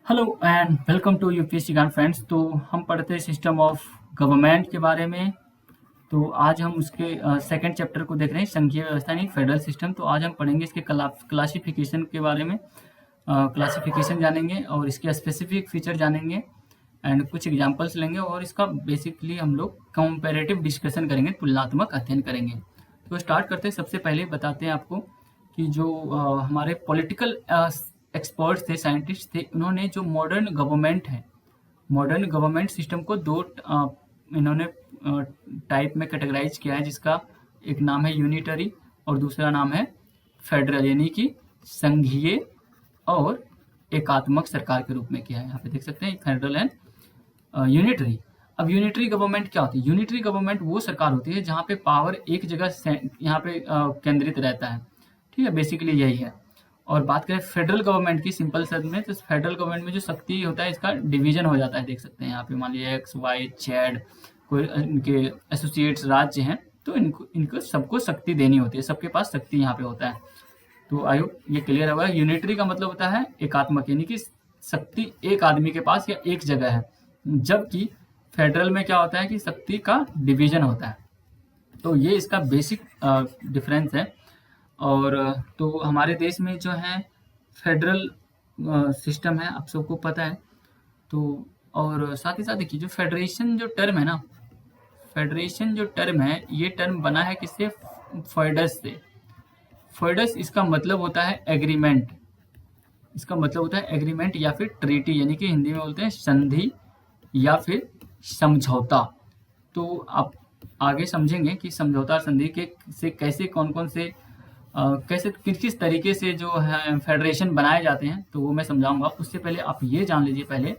Hello and welcome to UPSC Gyan friends. तो हम पढ़ते हैं सिस्टम ऑफ गवर्नमेंट के बारे में। तो आज हम उसके सेकंड चैप्टर को देख रहे हैं, संघीय व्यवस्था यानी फेडरल सिस्टम। तो आज हम पढ़ेंगे इसके क्लासिफिकेशन के बारे में। क्लासिफिकेशन जानेंगे और इसके स्पेसिफिक फीचर जानेंगे एंड कुछ एग्जांपल्स लेंगे और इसका बेसिकली हम लोग कंपैरेटिव डिस्कशन करेंगे, तुलनात्मक अध्ययन करेंगे। तो स्टार्ट करते हैं। सबसे पहले बताते हैं आपको कि जो हमारे पॉलिटिकल एक्सपर्ट्स थे, साइंटिस्ट थे, उन्होंने जो मॉडर्न गवर्नमेंट है, मॉडर्न गवर्नमेंट सिस्टम को दो इन्होंने टाइप में कैटेगराइज किया है, जिसका एक नाम है यूनिटरी और दूसरा नाम है फेडरल, यानी कि संघीय और एकात्मक सरकार के रूप में किया है। यहाँ पे देख सकते हैं फेडरल एंड यूनिटरी। अब यूनिटरी गवर्नमेंट क्या होती है? यूनिटरी गवर्नमेंट वो सरकार होती है जहाँ पे पावर एक जगह यहाँ पे केंद्रित रहता है। ठीक है, बेसिकली यही है। और बात करें फेडरल गवर्नमेंट की सिंपल शब्द में, तो फेडरल गवर्नमेंट में जो शक्ति होता है इसका डिवीजन हो जाता है। देख सकते हैं यहाँ पे, मान लीजिए एक्स वाई जेड कोई इनके एसोसिएट्स राज्य हैं, तो इनको सबको शक्ति देनी होती है, सबके पास शक्ति यहाँ पे होता है। तो आई होप ये क्लियर होगा। यूनिटरी का मतलब होता है एकात्मक, यानी कि शक्ति एक आदमी के पास या एक जगह है, जबकि फेडरल में क्या होता है कि शक्ति का डिवीजन होता है। तो ये इसका बेसिक डिफरेंस है। और तो हमारे देश में जो है फेडरल सिस्टम है, आप सबको पता है। तो और साथ ही साथ देखिए, जो फेडरेशन जो टर्म है ना, फेडरेशन जो टर्म है, ये टर्म बना है किससे? फोइडस से। फोइडस इसका मतलब होता है एग्रीमेंट। इसका मतलब होता है एग्रीमेंट या फिर ट्रीटी, यानी कि हिंदी में बोलते हैं संधि या फिर समझौता। तो आप आगे समझेंगे कि समझौता संधि के से कैसे कौन कौन से कैसे किस किस तरीके से जो है फेडरेशन बनाए जाते हैं, तो वो मैं समझाऊंगा। उससे पहले आप ये जान लीजिए पहले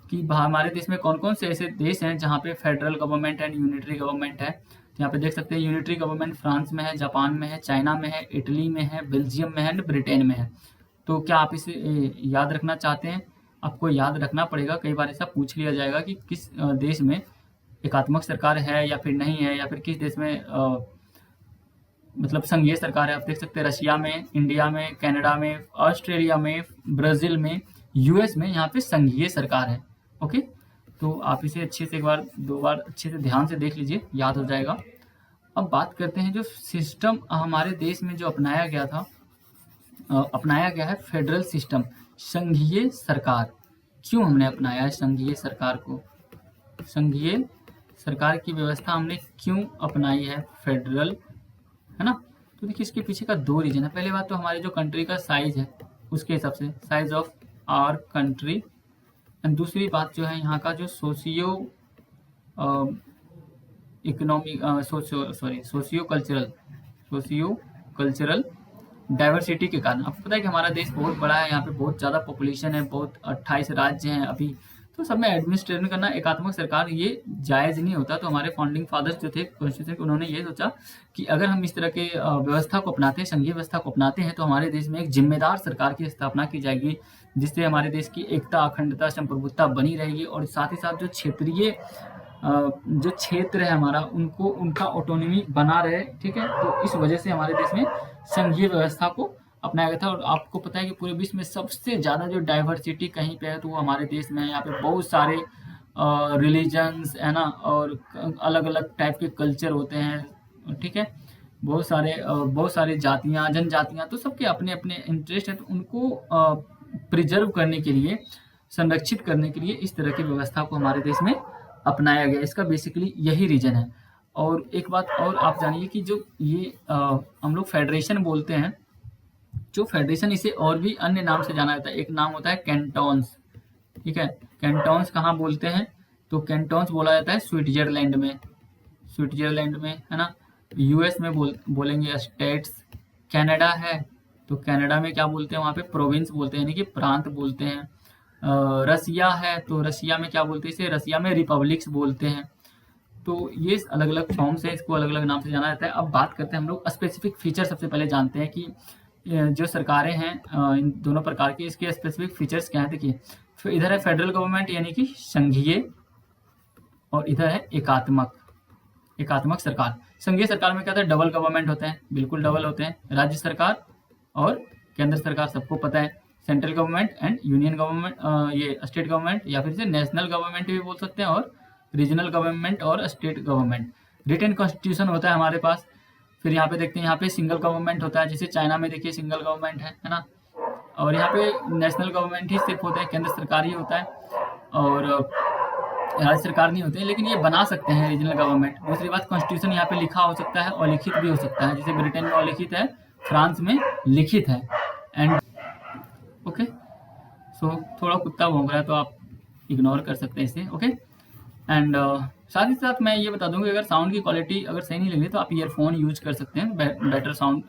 कि हमारे देश में कौन कौन से ऐसे देश हैं जहाँ पे federal government and unitary government है। तो यहाँ पे देख सकते हैं यूनिटरी गवर्नमेंट फ्रांस में है, जापान में है, चाइना में है, इटली में है, बेल्जियम में है एंड ब्रिटेन में है। तो क्या आप इसे याद रखना चाहते हैं? आपको याद रखना पड़ेगा। कई बार ऐसा पूछ लिया जाएगा कि किस देश में एकात्मक सरकार है या फिर नहीं है, या फिर किस देश में मतलब संघीय सरकार है। आप देख सकते हैं रशिया में, इंडिया में, कनाडा में, ऑस्ट्रेलिया में, ब्राजील में, यूएस में, यहाँ पे संघीय सरकार है। ओके, तो आप इसे अच्छे से एक बार दो बार अच्छे से ध्यान से देख लीजिए, याद हो जाएगा। अब बात करते हैं जो सिस्टम हमारे देश में जो अपनाया गया था, अपनाया गया है फेडरल सिस्टम, संघीय सरकार। क्यों हमने अपनाया है संघीय सरकार को? संघीय सरकार की व्यवस्था हमने क्यों अपनाई है? फेडरल, है ना। तो देखिए इसके पीछे का दो रीजन है। पहली बात तो हमारे जो कंट्री का साइज है उसके हिसाब से, size of our country. And दूसरी बात जो है यहाँ का जो socio economic socio cultural diversity के कारण। आपको पता है कि हमारा देश बहुत बड़ा है, यहाँ पे बहुत ज़्यादा पॉपुलेशन है, बहुत 28 राज्य हैं अभी। तो सब में एडमिनिस्ट्रेशन करना एकात्मक सरकार ये जायज़ नहीं होता। तो हमारे फाउंडिंग फादर्स जो थे कॉन्स्टिट्यूशन, उन्होंने ये सोचा कि अगर हम इस तरह के व्यवस्था को अपनाते हैं, संघीय व्यवस्था को अपनाते हैं, तो हमारे देश में एक जिम्मेदार सरकार की स्थापना की जाएगी, जिससे हमारे देश की एकता, अखंडता, संप्रभुता बनी रहेगी और साथ ही साथ जो क्षेत्रीय जो क्षेत्र है हमारा, उनको उनका ऑटोनॉमी बना रहे। ठीक है, तो इस वजह से हमारे देश में संघीय व्यवस्था को अपनाया गया था। और आपको पता है कि पूरे विश्व में सबसे ज़्यादा जो डाइवर्सिटी कहीं पे है तो वो हमारे देश में है। यहाँ पे बहुत सारे रिलीजन्स है ना, और अलग अलग टाइप के कल्चर होते हैं। ठीक है, बहुत सारे जातियाँ, जनजातियाँ, तो सबके अपने अपने इंटरेस्ट है। तो उनको प्रिजर्व करने के लिए, संरक्षित करने के लिए इस तरह की व्यवस्था को हमारे देश में अपनाया गया। इसका बेसिकली यही रीजन है। और एक बात और आप जानिए कि जो ये हम लोग फेडरेशन बोलते हैं, जो फेडरेशन, इसे और भी अन्य नाम से जाना जाता है। एक नाम होता है कैंटोन्स। ठीक है, कैंटोन्स कहाँ बोलते हैं? तो कैंटोन्स बोला जाता है स्विट्जरलैंड में, स्विट्जरलैंड में, है ना। यूएस में बोलेंगे स्टेट्स। कनाडा है तो कनाडा में क्या बोलते हैं? वहाँ पे प्रोविंस बोलते हैं, यानी कि प्रांत बोलते हैं। रसिया है तो रसिया में क्या बोलते हैं? इसे रसिया में रिपब्लिक्स बोलते हैं। तो ये अलग अलग फॉर्म्स है, इसको अलग अलग नाम से जाना जाता है। अब बात करते हैं हम लोग स्पेसिफिक फीचर। सबसे पहले जानते हैं कि जो सरकारें हैं इन दोनों प्रकार की, इसके स्पेसिफिक फीचर्स क्या है। देखिए, इधर है फेडरल गवर्नमेंट यानी कि संघीय, और इधर है एकात्मक सरकार। संघीय सरकार में क्या होता है? डबल गवर्नमेंट होते हैं, बिल्कुल डबल होते हैं, राज्य सरकार और केंद्र सरकार, सबको पता है। Central government and union government, ये स्टेट गवर्नमेंट या फिर से नेशनल गवर्नमेंट भी बोल सकते हैं, और रीजनल गवर्नमेंट और स्टेट गवर्नमेंट। रिटन कॉन्स्टिट्यूशन होता है हमारे पास। फिर यहाँ पे देखते हैं, यहाँ पे सिंगल गवर्नमेंट होता है, जैसे चाइना में देखिए सिंगल गवर्नमेंट है ना। और यहाँ पे नेशनल गवर्नमेंट ही सिर्फ होते हैं, केंद्र सरकार ही होता है, और राज्य सरकार नहीं होते हैं, लेकिन ये बना सकते हैं रीजनल गवर्नमेंट। दूसरी बात, कॉन्स्टिट्यूशन यहाँ पे लिखा हो सकता है और लिखित भी हो सकता है, जैसे ब्रिटेन में अलिखित है, फ्रांस में लिखित है। एंड ओके, सो थोड़ा कुत्ता भौंक रहा है तो आप इग्नोर कर सकते हैं इसे। ओके, एंड साथ ही साथ मैं ये बता दूंगा, अगर साउंड की क्वालिटी अगर सही नहीं लगी तो आप ईयरफोन यूज कर सकते हैं बेटर साउंड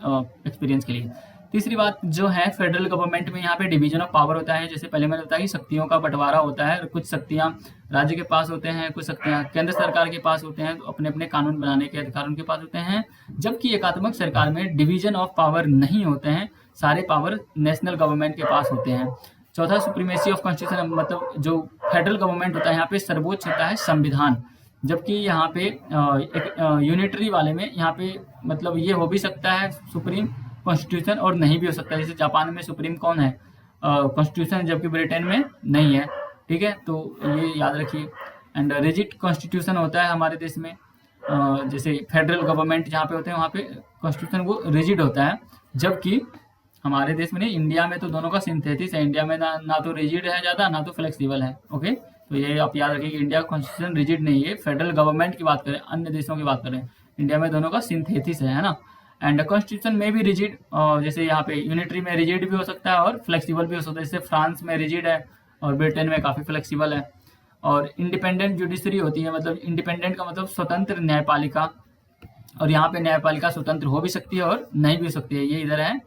एक्सपीरियंस के लिए। तीसरी बात जो है, फेडरल गवर्नमेंट में यहाँ पे डिवीजन ऑफ पावर होता है। जैसे पहले मैंने बताया कि शक्तियों का बंटवारा होता है, कुछ शक्तियाँ राज्य के पास होते हैं, कुछ शक्तियाँ केंद्र सरकार के पास होते हैं, तो अपने अपने कानून बनाने के अधिकार उनके पास होते हैं। जबकि एकात्मक सरकार में डिवीजन ऑफ पावर नहीं होते हैं, सारे पावर नेशनल गवर्नमेंट के पास होते हैं। चौथा, सुप्रीमेसी ऑफ कॉन्स्टिट्यूशन, मतलब जो फेडरल गवर्नमेंट होता है यहाँ पे सर्वोच्च होता है संविधान। जबकि यहाँ पे एक यूनिटरी वाले में यहाँ पे मतलब ये हो भी सकता है सुप्रीम कॉन्स्टिट्यूशन और नहीं भी हो सकता है। जैसे जापान में सुप्रीम कौन है, कॉन्स्टिट्यूशन, जबकि ब्रिटेन में नहीं है। ठीक है, तो ये याद रखिए। एंड रिजिड कॉन्स्टिट्यूशन होता है हमारे देश में, जैसे फेडरल गवर्नमेंट जहाँ पे होते हैं वहाँ पे कॉन्स्टिट्यूशन वो रिजिड होता है, जबकि हमारे देश में नहीं, इंडिया में तो दोनों का सिंथेसिस है। इंडिया में ना तो रिजिड है ज़्यादा, ना तो फ्लेक्सिबल है। ओके, तो ये आप याद रखिए कि इंडिया का कॉन्स्टिट्यूशन रिजिड नहीं है। फेडरल गवर्नमेंट की बात करें, अन्य देशों की बात करें, इंडिया में दोनों का सिंथेसिस है ना। एंड कॉन्स्टिट्यूशन में भी रिजिड, जैसे यहाँ पे यूनिटरी में रिजिड भी हो सकता है और फ्लेक्सिबल भी हो सकता है। जैसे फ्रांस में रिजिड है और ब्रिटेन में काफ़ी फ्लेक्सिबल है। और इंडिपेंडेंट जुडिशरी होती है, मतलब इंडिपेंडेंट का मतलब स्वतंत्र न्यायपालिका, और यहाँ पे न्यायपालिका स्वतंत्र हो भी सकती है और नहीं भी हो सकती है। ये इधर है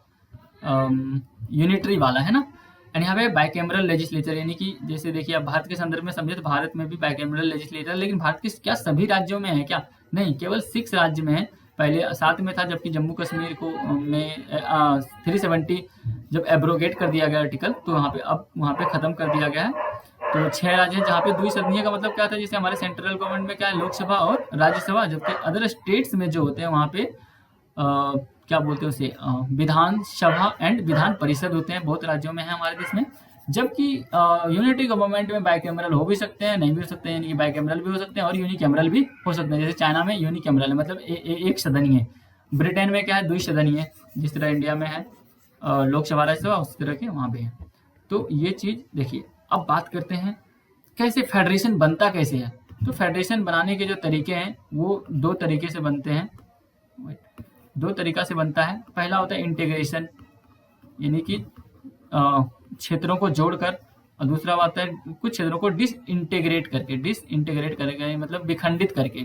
यूनिटरी वाला है ना। एंड यहाँ पे बाइकैमरल लेजिस्लेचर, यानी कि जैसे देखिए आप भारत के संदर्भ में समझे तो भारत में भी बाइकैमरल लेजिस्लेचर, लेकिन भारत के क्या सभी राज्यों में है क्या? नहीं, केवल 6 राज्य में है। पहले 7 में था, जबकि जम्मू कश्मीर को में 370 जब एब्रोगेट कर दिया गया आर्टिकल, तो वहाँ पे अब वहाँ पे खत्म कर दिया गया है। तो 6 राज्य हैं जहाँ पे द्विसदनीय का मतलब क्या था, जैसे हमारे सेंट्रल गवर्नमेंट में क्या है, लोकसभा और राज्यसभा, जबकि अदर स्टेट्स में जो होते हैं वहाँ पे क्या बोलते हैं उसे, विधानसभा एंड विधान परिषद होते हैं, बहुत राज्यों में है हमारे देश में। जबकि यूनिटी गवर्नमेंट में बाइकैमरल हो भी सकते हैं, नहीं भी हो सकते हैं, यानी कि बाइकैमरल भी हो सकते हैं और यूनिकैमरल भी हो सकते हैं। जैसे चाइना में यूनिकैमरल है, मतलब एक सदनीय। ब्रिटेन में क्या है, द्विसदनीय, जिस तरह इंडिया में है लोकसभा राज्यसभा, उस तरह के वहाँ पे है। तो ये चीज़ देखिए। अब बात करते हैं कैसे फेडरेशन बनता कैसे है। तो फेडरेशन बनाने के जो तरीके हैं वो 2 तरीके से बनते हैं, 2 तरीका से बनता है। पहला होता है इंटीग्रेशन, यानी कि क्षेत्रों को जोड़कर, और दूसरा होता है कुछ क्षेत्रों को डिसइंटीग्रेट करके मतलब विखंडित करके।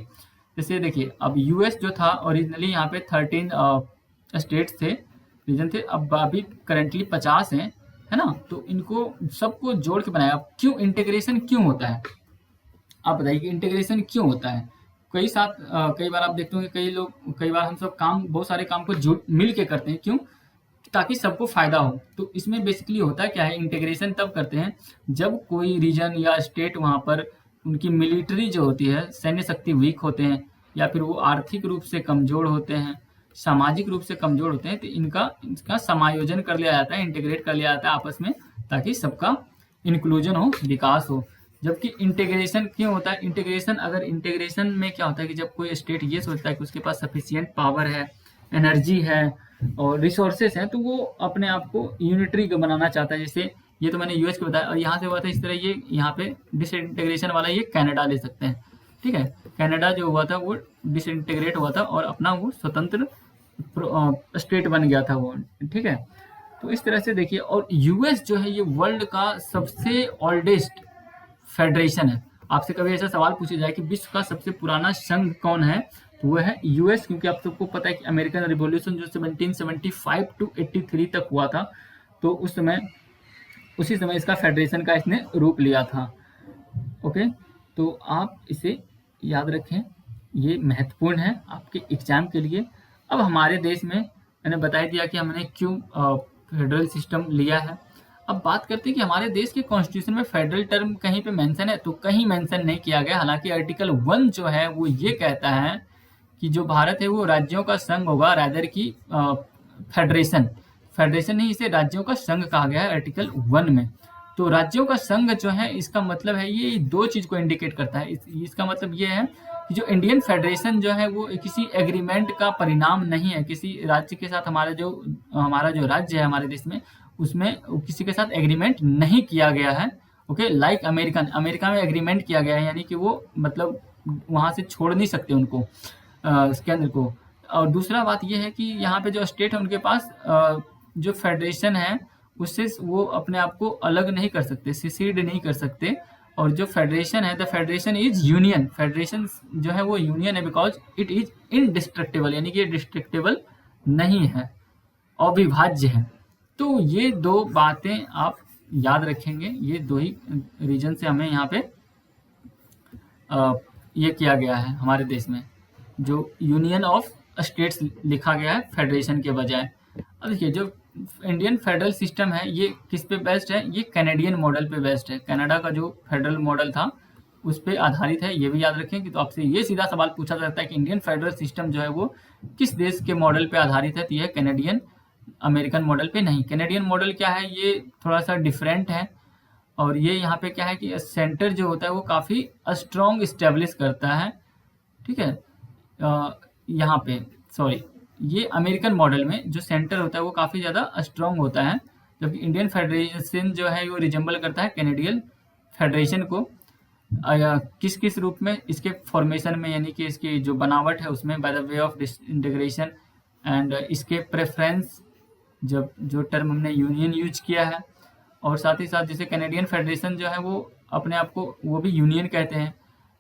जैसे देखिए, अब यूएस जो था ओरिजिनली यहाँ पे 13 स्टेट्स थे, रीजन थे, अब अभी करेंटली 50 हैं, है ना। तो इनको सबको जोड़ के बनाया। अब क्यों इंटीग्रेशन क्यों होता है, आप बताइए कि इंटीग्रेशन क्यों होता है। कई बार आप देखते होंगे कई बार हम सब बहुत सारे काम को मिल के करते हैं, क्यों? ताकि सबको फायदा हो। तो इसमें बेसिकली होता है क्या है, इंटीग्रेशन तब करते हैं जब कोई रीजन या स्टेट वहाँ पर उनकी मिलिट्री जो होती है, सैन्य शक्ति वीक होते हैं, या फिर वो आर्थिक रूप से कमजोर होते हैं, सामाजिक रूप से कमजोर होते हैं, तो इनका समायोजन कर लिया जाता है, इंटीग्रेट कर लिया जाता है आपस में, ताकि सबका इंक्लूजन हो, विकास हो। जबकि इंटीग्रेशन क्यों होता है, इंटीग्रेशन में क्या होता है कि जब कोई स्टेट ये सोचता है कि उसके पास सफिशिएंट पावर है, एनर्जी है और रिसोर्सेस हैं, तो वो अपने आप को यूनिटरी बनाना चाहता है। जैसे ये तो मैंने यूएस को बताया, और यहाँ से हुआ था इस तरह, ये यहाँ पे डिसइंटीग्रेशन वाला ये कनाडा ले सकते हैं। ठीक है, कनाडा जो हुआ था वो डिसइंटीग्रेट हुआ था और अपना वो स्वतंत्र स्टेट बन गया था वो। ठीक है, तो इस तरह से देखिए। और यूएस जो है ये वर्ल्ड का सबसे ओल्डेस्ट फेडरेशन है। आपसे कभी ऐसा सवाल पूछा जाए कि विश्व का सबसे पुराना संघ कौन है, तो वो है यूएस, क्योंकि आप सबको पता है कि अमेरिकन रिवॉल्यूशन जो 1775 to 83 तक हुआ था, तो उसी समय इसका फेडरेशन का इसने रूप लिया था। ओके, तो आप इसे याद रखें, ये महत्वपूर्ण है आपके एग्जाम के लिए। अब हमारे देश में मैंने बता दिया कि हमने क्यों फेडरल सिस्टम लिया है। अब बात करते हैं कि हमारे देश के कॉन्स्टिट्यूशन में फेडरल टर्म कहीं पे मेंशन है, तो कहीं मेंशन नहीं किया गया। हालांकि आर्टिकल 1 जो है वो ये कहता है कि जो भारत है वो राज्यों का संघ होगा, रादर की फेडरेशन। फेडरेशन नहीं, इसे राज्यों का संघ कहा गया है आर्टिकल 1 में। तो राज्यों का संघ जो है इसका मतलब है ये दो चीज को इंडिकेट करता है। इसका मतलब ये है कि जो इंडियन फेडरेशन जो है वो किसी एग्रीमेंट का परिणाम नहीं है। किसी राज्य के साथ हमारा जो राज्य है हमारे देश में, उसमें किसी के साथ एग्रीमेंट नहीं किया गया है। ओके, लाइक अमेरिका में एग्रीमेंट किया गया है, यानी कि वो मतलब वहां से छोड़ नहीं सकते उनको केंद्र को। और दूसरा बात यह है कि यहाँ पे जो स्टेट है उनके पास जो फेडरेशन है उससे वो अपने आप को अलग नहीं कर सकते, सिसीड नहीं कर सकते। और जो फेडरेशन है, the federation is union, federation जो है वो यूनियन है बिकॉज इट इज इनडिस्ट्रक्टेबल, यानी कि ये डिस्ट्रक्टेबल नहीं है, अविभाज्य है। तो ये दो बातें आप याद रखेंगे, ये दो ही रीजन से हमें यहाँ पे ये किया गया है हमारे देश में, जो यूनियन ऑफ स्टेट्स लिखा गया है फेडरेशन के बजाय। अब देखिए जो इंडियन फेडरल सिस्टम है ये किस पे बेस्ड है, ये कैनेडियन मॉडल पे बेस्ड है। कनाडा का जो फेडरल मॉडल था उस पे आधारित है, ये भी याद रखें कि तो आपसे ये सीधा सवाल पूछा जा सकता है कि इंडियन फेडरल सिस्टम जो है वो किस देश के मॉडल पे आधारित है, तो यह कैनेडियन अमेरिकन मॉडल पे नहीं। कैनेडियन मॉडल क्या है, ये थोड़ा सा डिफरेंट है। और ये यहाँ पे क्या है कि सेंटर जो होता है वो काफ़ी स्ट्रॉन्ग इस्टेब्लिश करता है, ठीक है। यहाँ पे सॉरी, ये अमेरिकन मॉडल में जो सेंटर होता है वो काफ़ी ज़्यादा स्ट्रॉन्ग होता है, जबकि इंडियन फेडरेशन जो है वो रिजेंबल करता है कैनेडियन फेडरेशन को। किस किस रूप में, इसके फॉर्मेशन में, यानी कि इसकी जो बनावट है उसमें, by the way of integration and इसके प्रेफरेंस, जब जो टर्म हमने यूनियन यूज किया है। और साथ ही साथ जैसे कैनेडियन फेडरेशन जो है वो अपने आप को वो भी यूनियन कहते हैं।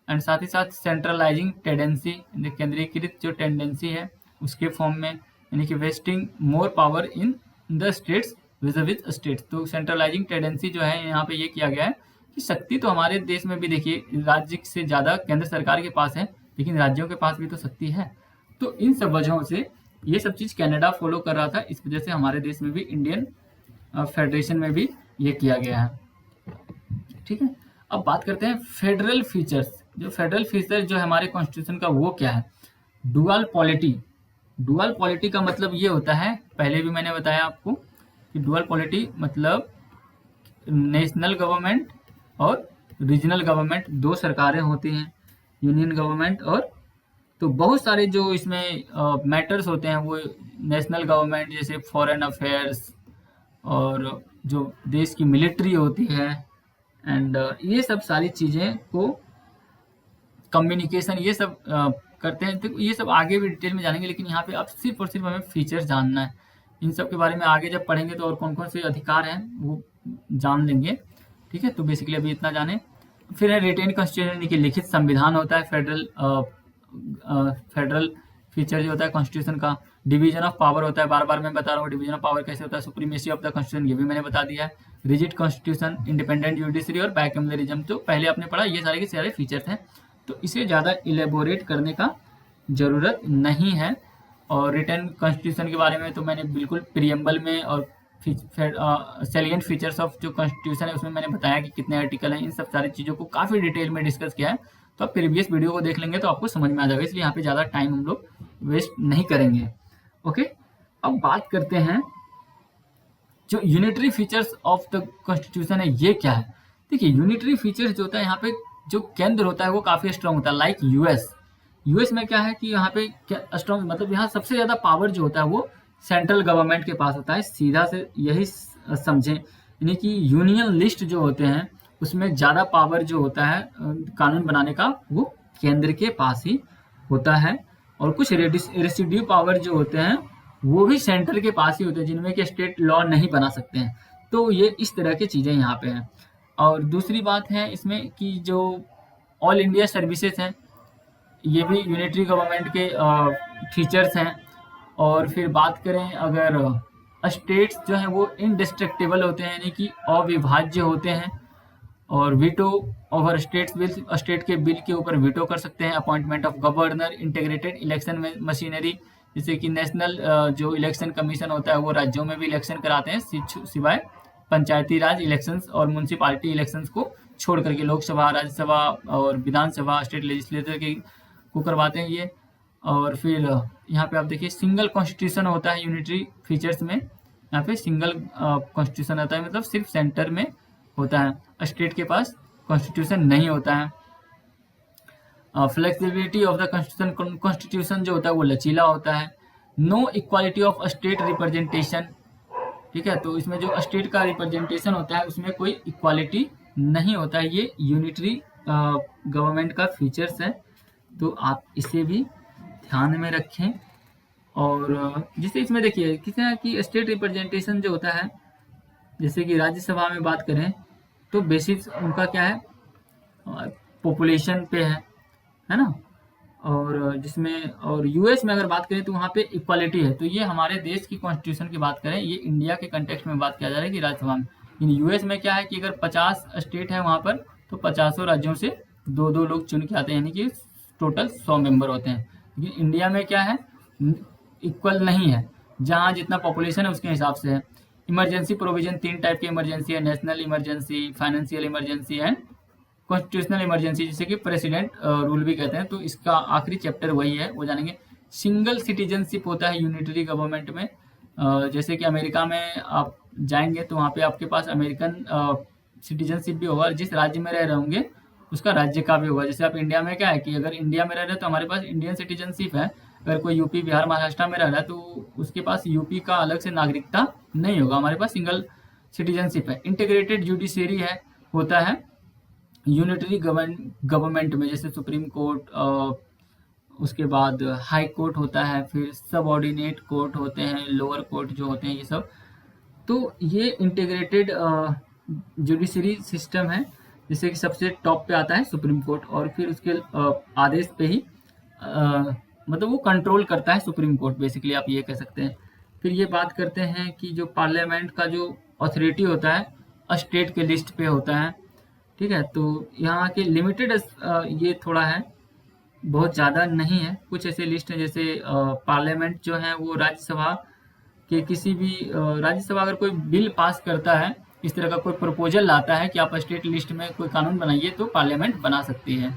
एंड साथ ही साथ सेंट्रलाइजिंग टेंडेंसी, केंद्रीकृत जो टेंडेंसी है उसके फॉर्म में, यानी कि wasting more power in the states with states. तो सेंट्रलाइजिंग टेंडेंसी जो है यहाँ पे ये किया गया है कि शक्ति तो हमारे देश में भी देखिए राज्य से ज़्यादा केंद्र सरकार के पास है, लेकिन राज्यों के पास भी तो शक्ति है। तो इन सब वजहों से ये सब चीज़ कनाडा फॉलो कर रहा था, इस वजह से हमारे देश में भी इंडियन फेडरेशन में भी ये किया गया है, ठीक है। अब बात करते हैं फेडरल फीचर्स। जो फेडरल फीचर जो है हमारे कॉन्स्टिट्यूशन का वो क्या है, डुअल पॉलिटी। डुअल पॉलिटी का मतलब ये होता है, पहले भी मैंने बताया आपको कि डुअल पॉलिटी मतलब नेशनल गवर्नमेंट और रीजनल गवर्नमेंट, दो सरकारें होती हैं, यूनियन गवर्नमेंट और, तो बहुत सारे जो इसमें मैटर्स होते हैं वो नेशनल गवर्नमेंट, जैसे फॉरेन अफेयर्स और जो देश की मिलिट्री होती है, एंड ये सब सारी चीज़ें को कम्युनिकेशन ये सब करते हैं। तो ये सब आगे भी डिटेल में जानेंगे, लेकिन यहाँ पे अब सिर्फ और सिर्फ हमें फीचर्स जानना है। इन सब के बारे में आगे जब पढ़ेंगे तो और कौन कौन से अधिकार हैं वो जान लेंगे, ठीक है। तो बेसिकली अभी इतना जाने। फिर है रिटेन कॉन्स्टिट्यूशन, यानी कि लिखित संविधान होता है फेडरल फीचर जो होता है कॉन्स्टिट्यूशन का। डिवीजन ऑफ पावर होता है, बार बार मैं बता रहा हूँ डिवीजन ऑफ पावर कैसे होता है। सुप्रीमेसी ऑफ द कॉन्स्टिट्यूशन, ये भी मैंने बता दिया है। रिजिड कॉन्स्टिट्यूशन, इंडिपेंडेंट जुडिशरी और बाइकैमरलिज्म, तो पहले आपने पढ़ा, ये सारे के सारे फीचर्स हैं, तो इसे ज़्यादा इलेबोरेट करने का ज़रूरत नहीं है। और रिटर्न कॉन्स्टिट्यूशन के बारे में तो मैंने बिल्कुल प्रियम्बल में और सैलिएंट फीचर्स ऑफ जो कॉन्स्टिट्यूशन है उसमें मैंने बताया कि कितने आर्टिकल हैं, इन सब सारी चीज़ों को काफ़ी डिटेल में डिस्कस किया है। तो आप प्रीवियस वीडियो को देख लेंगे तो आपको समझ में आ जाएगा, इसलिए यहाँ पे ज़्यादा टाइम हम लोग वेस्ट नहीं करेंगे। ओके, अब बात करते हैं जो unitary features of the constitution है ये क्या है। देखिए यूनिटरी फीचर्स जो होता है यहाँ पे जो केंद्र होता है वो काफ़ी स्ट्रांग होता है, लाइक यूएस में क्या है कि यहाँ पे स्ट्रांग मतलब यहाँ सबसे ज़्यादा पावर जो होता है वो सेंट्रल गवर्नमेंट के पास होता है, सीधा से यही समझें। यानी कि यूनियन लिस्ट जो होते हैं उसमें ज़्यादा पावर जो होता है कानून बनाने का वो केंद्र के पास ही होता है, और कुछ रेसिड्यू पावर जो होते हैं वो भी सेंट्रल के पास ही होते हैं, जिनमें कि स्टेट लॉ नहीं बना सकते हैं। तो ये इस तरह की चीज़ें यहाँ पे हैं। और दूसरी बात है इसमें कि जो ऑल इंडिया सर्विसेज हैं ये भी यूनिटरी गवर्नमेंट के फीचर्स हैं। और फिर बात करें अगर स्टेट्स जो हैं वो इनडिस्ट्रक्टेबल होते हैं, यानी कि अविभाज्य होते हैं। और veto over states bill, state के बिल के ऊपर वीटो कर सकते हैं। Appointment of governor, integrated election machinery, जैसे कि नेशनल जो इलेक्शन कमीशन होता है वो राज्यों में भी इलेक्शन कराते हैं, सिवाय पंचायती राज इलेक्शंस और म्यूनसिपालिटी इलेक्शंस को छोड़ करके। लोकसभा, राज्यसभा और विधानसभा, स्टेट लेजिस्लेचर के को करवाते हैं ये। और फिर यहाँ पे आप देखिए सिंगल कॉन्स्टिट्यूशन होता है यूनिटरी फीचर्स में, यहाँ पे सिंगल कॉन्स्टिट्यूशन आता है, मतलब सिर्फ सेंटर में होता है, स्टेट के पास कॉन्स्टिट्यूशन नहीं होता है। Flexibility of the constitution, constitution जो होता है वो लचीला होता है। No equality of state representation, ठीक है, तो इसमें जो स्टेट का रिप्रेजेंटेशन होता है उसमें कोई इक्वालिटी नहीं होता है। ये यूनिटरी गवर्नमेंट का फीचर्स है, तो आप इसे भी ध्यान में रखें। और जैसे इसमें देखिए किसी ना कि स्टेट रिप्रेजेंटेशन जो होता है, जैसे कि राज्यसभा में बात करें तो बेसिस उनका क्या है, पॉपुलेशन पे है ना। और जिसमें और यूएस में अगर बात करें तो वहाँ पे इक्वालिटी है। तो ये हमारे देश की कॉन्स्टिट्यूशन की बात करें, ये इंडिया के कंटेक्स्ट में बात किया जा रहा है कि राज्यसभा में। इन यूएस में क्या है कि अगर 50 स्टेट है वहाँ पर, तो 50 राज्यों से 2-2 लोग चुन के आते हैं, यानी कि टोटल 100 मेंबर होते हैं। लेकिन इंडिया में क्या है, इक्वल नहीं है, जहाँ जितना पॉपुलेशन है उसके हिसाब से है। इमरजेंसी प्रोविजन 3 टाइप की इमरजेंसी है, national emergency, financial emergency and constitutional emergency, जिसे कि प्रेसिडेंट रूल भी कहते हैं। तो इसका आखिरी चैप्टर वही है, वो जानेंगे। सिंगल सिटीजनशिप होता है यूनिटरी गवर्नमेंट में। जैसे कि अमेरिका में आप जाएंगे तो वहाँ पे आपके पास अमेरिकन सिटीजनशिप भी होगा, जिस राज्य में रह रहे होंगे उसका राज्य का भी होगा। जैसे आप इंडिया में क्या है कि अगर इंडिया में रह रहे हैं तो हमारे पास इंडियन सिटीजनशिप है। अगर कोई यूपी, बिहार, महाराष्ट्र में रह रहा है तो उसके पास यूपी का अलग से नागरिकता नहीं होगा, हमारे पास सिंगल सिटीजनशिप है। इंटीग्रेटेड जुडिशरी है, होता है यूनिटरी गवर्नमेंट में, जैसे सुप्रीम कोर्ट, उसके बाद हाई कोर्ट होता है, फिर सबऑर्डिनेट कोर्ट होते हैं, लोअर कोर्ट जो होते हैं, ये सब। तो ये इंटीग्रेटेड जुडिशरी सिस्टम है, जिससे कि सबसे टॉप पे आता है सुप्रीम कोर्ट, और फिर उसके आदेश पे ही मतलब वो कंट्रोल करता है सुप्रीम कोर्ट, बेसिकली आप ये कह सकते हैं। फिर ये बात करते हैं कि जो पार्लियामेंट का जो अथॉरिटी होता है स्टेट के लिस्ट पे होता है, ठीक है। तो यहाँ के लिमिटेड ये थोड़ा है, बहुत ज़्यादा नहीं है। कुछ ऐसे लिस्ट हैं, जैसे पार्लियामेंट जो है वो राज्यसभा के किसी भी राज्यसभा अगर कोई बिल पास करता है, इस तरह का कोई प्रपोजल लाता है कि आप स्टेट लिस्ट में कोई कानून बनाइए, तो पार्लियामेंट बना सकती है।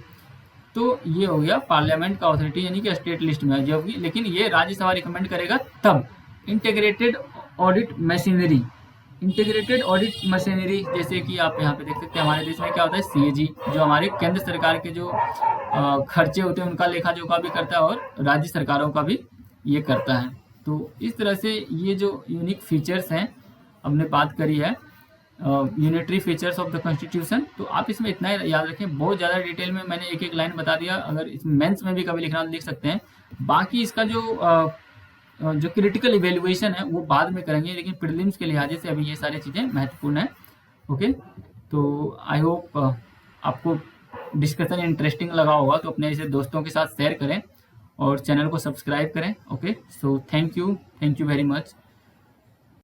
तो ये हो गया पार्लियामेंट का अथॉरिटी, यानी कि स्टेट लिस्ट में जो होगी, लेकिन ये राज्यसभा रिकमेंड करेगा तब। Integrated audit machinery, integrated audit machinery, जैसे कि आप यहाँ पे देख सकते हैं हमारे देश में क्या होता है, सीएजी, जो हमारे केंद्र सरकार के जो खर्चे होते हैं उनका लेखा जोखा भी करता है, और राज्य सरकारों का भी ये करता है। तो इस तरह से ये जो यूनिक फीचर्स हैं हमने बात करी है, unitary features of the constitution. तो आप इसमें इतना ही याद रखें, बहुत ज़्यादा डिटेल में मैंने एक एक लाइन बता दिया। अगर इस मेंस में भी कभी लिखना तो लिख सकते हैं। बाकी इसका जो क्रिटिकल इवेल्युएशन है वो बाद में करेंगे, लेकिन प्रीलिम्स के लिहाज से अभी ये सारी चीज़ें महत्वपूर्ण है। ओके, तो आई होप आपको डिस्कशन इंटरेस्टिंग लगा होगा, तो अपने ऐसे दोस्तों के साथ शेयर करें और चैनल को सब्सक्राइब करें। Okay, so thank you very much.